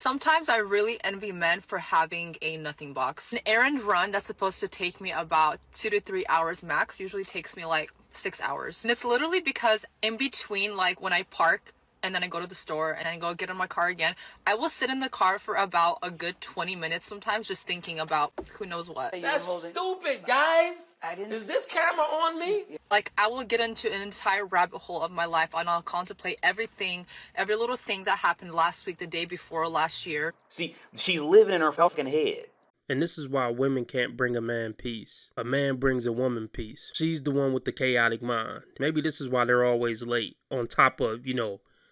Sometimes I really envy men for having a nothing box. An errand run that's supposed to take me about 2 to 3 hours max usually takes me like 6 hours. And it's literally because in between, like when I park and then I go to the store and I go get in my car again, I will sit in the car for about a good 20 minutes sometimes just thinking about who knows what. That's stupid, guys. Is this camera on me? Like, I will get into an entire rabbit hole of my life and I'll contemplate everything, every little thing that happened last week, the day before, last year. See, she's living in her fucking head. And this is why women can't bring a man peace. A man brings a woman peace. She's the one with the chaotic mind. Maybe this is why they're always late, on top of,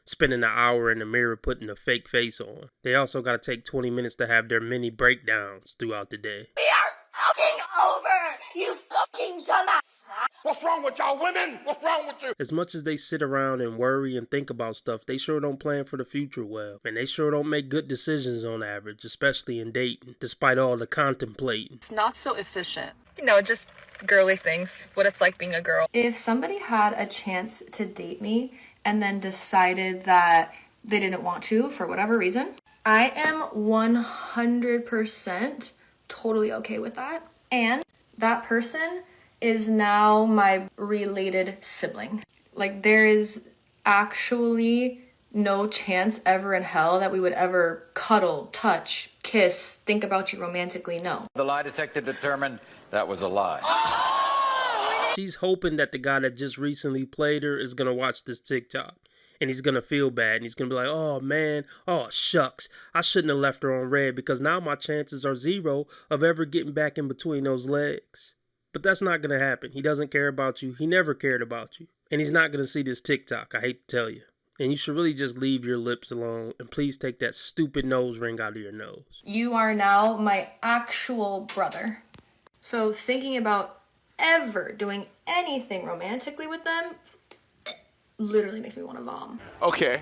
spending an hour in the mirror putting a fake face on. They also got to take 20 minutes to have their mini breakdowns throughout the day. We are fucking over, you fucking dumbass. What's wrong with y'all women? What's wrong with you? As much as they sit around and worry and think about stuff, they sure don't plan for the future well. And they sure don't make good decisions on average, especially in dating, despite all the contemplating. It's not so efficient. Just girly things, what it's like being a girl. If somebody had a chance to date me and then decided that they didn't want to for whatever reason, I am 100% totally okay with that. And that person is now my related sibling. Like, there is actually no chance ever in hell that we would ever cuddle, touch, kiss, think about you romantically, no. The lie detector determined that was a lie. She's hoping that the guy that just recently played her is going to watch this TikTok. And he's going to feel bad. And he's going to be like, oh, man. Oh, shucks. I shouldn't have left her on red because now my chances are zero of ever getting back in between those legs. But that's not going to happen. He doesn't care about you. He never cared about you. And he's not going to see this TikTok. I hate to tell you. And you should really just leave your lips alone. And please take that stupid nose ring out of your nose. You are now my actual brother. So thinking about ever doing anything romantically with them literally makes me want to vom. Okay.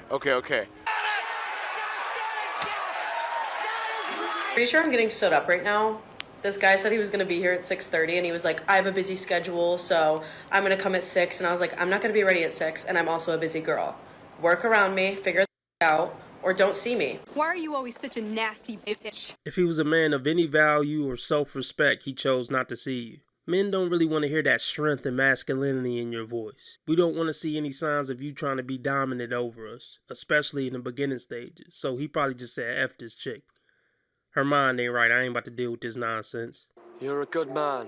Pretty sure I'm getting stood up right now. This guy said he was going to be here at 6:30 and he was like, I have a busy schedule, so I'm going to come at 6. And I was like, I'm not going to be ready at 6 and I'm also a busy girl. Work around me, figure it out, or don't see me. Why are you always such a nasty bitch? If he was a man of any value or self-respect, he chose not to see you. Men don't really want to hear that strength and masculinity in your voice. We don't want to see any signs of you trying to be dominant over us, especially in the beginning stages. So he probably just said, F this chick. Her mind ain't right. I ain't about to deal with this nonsense. You're a good man.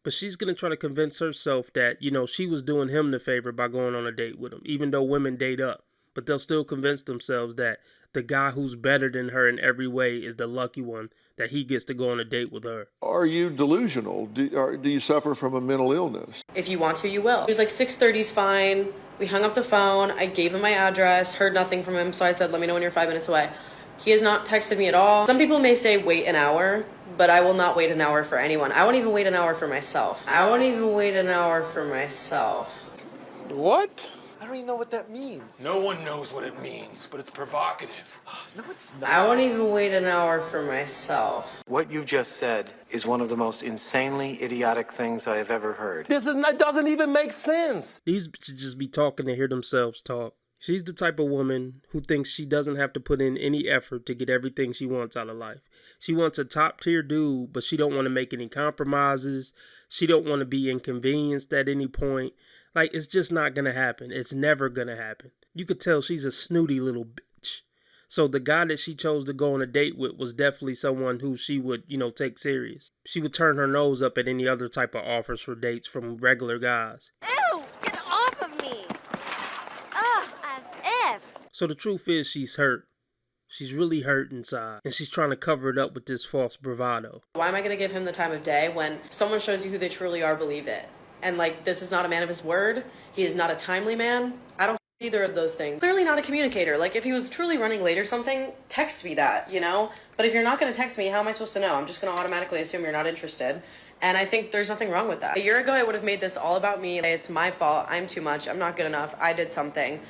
But she's going to try to convince herself that, she was doing him the favor by going on a date with him, even though women date up. But they'll still convince themselves that the guy who's better than her in every way is the lucky one, that he gets to go on a date with her. Are you delusional? Do you suffer from a mental illness? If you want to, you will. He was like, 6:30's fine. We hung up the phone. I gave him my address, heard nothing from him. So I said, let me know when you're 5 minutes away. He has not texted me at all. Some people may say wait an hour, but I will not wait an hour for anyone. I won't even wait an hour for myself. What? I don't even know what that means. No one knows what it means, but it's provocative. No, it's not. I won't even wait an hour for myself. What you just said is one of the most insanely idiotic things I have ever heard. That doesn't even make sense. These should just be talking to hear themselves talk. She's the type of woman who thinks she doesn't have to put in any effort to get everything she wants out of life. She wants a top tier dude, but she don't want to make any compromises. She don't want to be inconvenienced at any point. Like, it's just not going to happen. It's never going to happen. You could tell she's a snooty little bitch. So the guy that she chose to go on a date with was definitely someone who she would, take serious. She would turn her nose up at any other type of offers for dates from regular guys. Ew! Get off of me! Ugh, as if. So the truth is she's hurt. She's really hurt inside, and she's trying to cover it up with this false bravado. Why am I going to give him the time of day when someone shows you who they truly are, believe it? And this is not a man of his word. He is not a timely man. I don't either of those things. Clearly not a communicator. Like, if he was truly running late or something, text me that, But if you're not going to text me, how am I supposed to know? I'm just going to automatically assume you're not interested. And I think there's nothing wrong with that. A year ago, I would have made this all about me. It's my fault. I'm too much. I'm not good enough. I did something.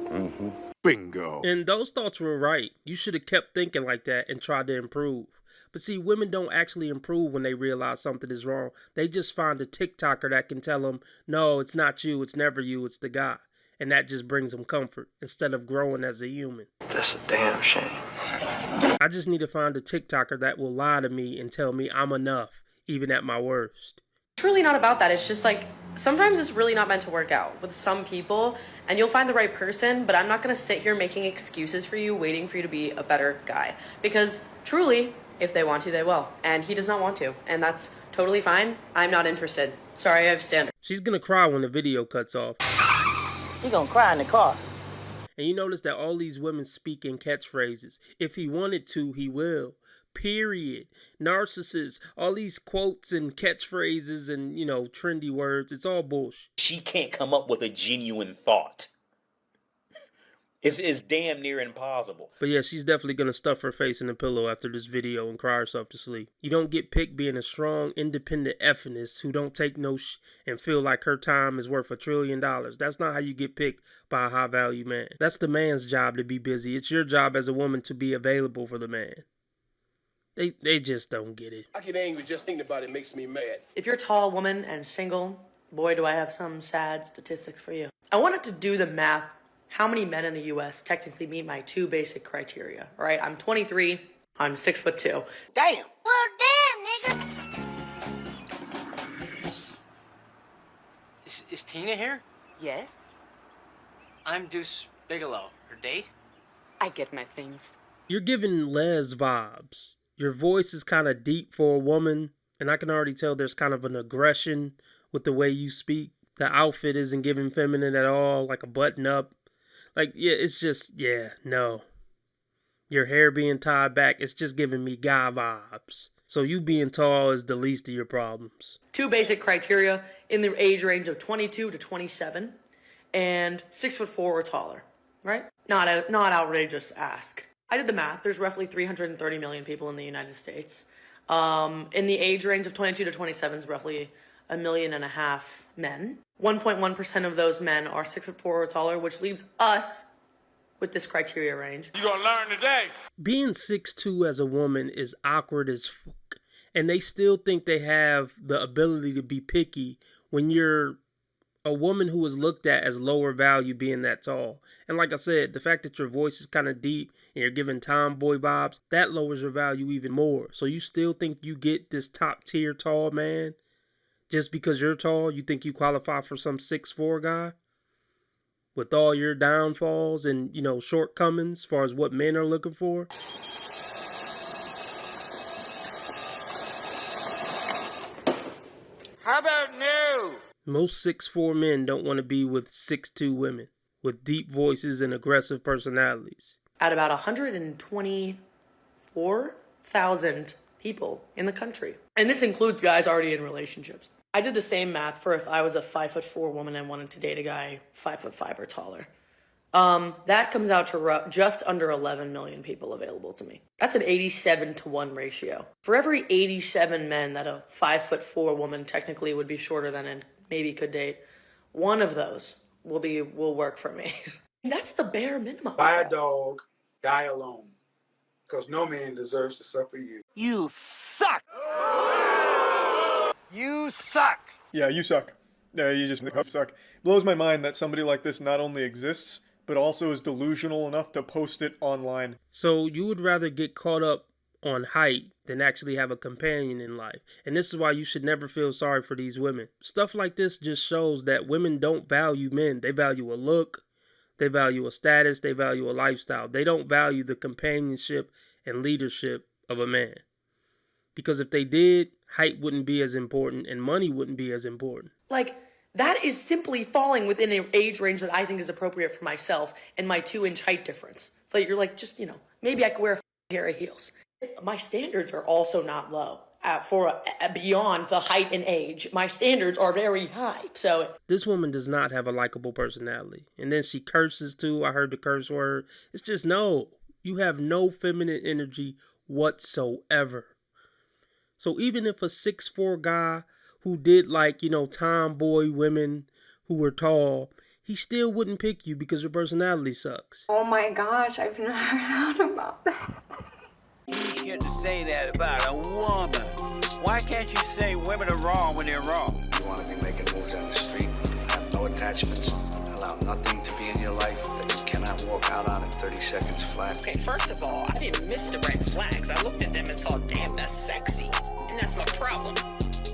Mm-hmm. Bingo. And those thoughts were right. You should have kept thinking like that and tried to improve. But see, women don't actually improve when they realize something is wrong. They just find a TikToker that can tell them, no, it's not you, it's never you, it's the guy. And that just brings them comfort instead of growing as a human. That's a damn shame. I just need to find a TikToker that will lie to me and tell me I'm enough, even at my worst. It's really not about that. It's just like, sometimes it's really not meant to work out with some people, and you'll find the right person, but I'm not going to sit here making excuses for you, waiting for you to be a better guy. Because truly, if they want to, they will. And he does not want to. And that's totally fine. I'm not interested. Sorry, I have standards. She's gonna cry when the video cuts off. He gonna cry in the car. And you notice that all these women speak in catchphrases. If he wanted to, he will. Period. Narcissists, all these quotes and catchphrases and, trendy words, it's all bullshit. She can't come up with a genuine thought. It's damn near impossible. But yeah, she's definitely gonna stuff her face in a pillow after this video and cry herself to sleep. You don't get picked being a strong, independent effeminist who don't take no and feel like her time is worth $1 trillion. That's not how you get picked by a high value man. That's the man's job to be busy. It's your job as a woman to be available for the man. They just don't get it. I get angry just thinking about it makes me mad. If you're a tall woman and single, boy, do I have some sad statistics for you. I wanted to do the math. How many men in the U.S. technically meet my 2 basic criteria, all right? I'm 23, I'm 6'2". Damn. Well, damn, nigga. Is Tina here? Yes, I'm Deuce Bigelow. Her date? I get my things. You're giving Les vibes. Your voice is kind of deep for a woman, and I can already tell there's kind of an aggression with the way you speak. The outfit isn't giving feminine at all, like a button up. It's just, no. Your hair being tied back, it's just giving me guy vibes. So you being tall is the least of your problems. 2 basic criteria in the age range of 22 to 27 and 6'4" or taller, right? Not outrageous ask. I did the math. There's roughly 330 million people in the United States. In the age range of 22 to 27 is roughly 1.5 million men. 1.1% of those men are 6'4" or taller, which leaves us with this criteria range. You gonna learn today. Being 6'2" as a woman is awkward as fuck. And they still think they have the ability to be picky when you're a woman who is looked at as lower value being that tall. And like I said, the fact that your voice is kind of deep and you're giving tomboy vibes, that lowers your value even more. So you still think you get this top tier tall man? Just because you're tall, you think you qualify for some 6'4" guy? With all your downfalls and, shortcomings as far as what men are looking for? How about no? Most 6'4" men don't want to be with 6'2" women with deep voices and aggressive personalities. At about 124,000 people in the country. And this includes guys already in relationships. I did the same math for if I was a 5'4" woman and wanted to date a guy 5'5" or taller. That comes out to just under 11 million people available to me. That's an 87-to-1 ratio. For every 87 men that a 5'4" woman technically would be shorter than and maybe could date, one of those will work for me. That's the bare minimum. Buy a dog, die alone. Because no man deserves to suffer you. You suck. You suck. Yeah, you suck. You just suck. Blows my mind that somebody like this not only exists, but also is delusional enough to post it online. So you would rather get caught up on height than actually have a companion in life. And this is why you should never feel sorry for these women. Stuff like this just shows that women don't value men. They value a look, they value a status, they value a lifestyle. They don't value the companionship and leadership of a man. Because if they did, height wouldn't be as important and money wouldn't be as important. That is simply falling within an age range that I think is appropriate for myself and my 2-inch height difference. So you're maybe I could wear a pair of heels. My standards are also not low beyond the height and age. My standards are very high. So this woman does not have a likable personality. And then she curses too. I heard the curse word. It's just no. You have no feminine energy whatsoever. So even if a 6'4" guy who did tomboy women who were tall, he still wouldn't pick you because your personality sucks. Oh my gosh, I've never heard about that. You shouldn't say that about a woman. Why can't you say women are wrong when they're wrong? You want to be making moves on the street, have no attachments, allow nothing to be in your life that you cannot walk out on in 30 seconds flat. Okay, first of all, I didn't miss the red flag. problem.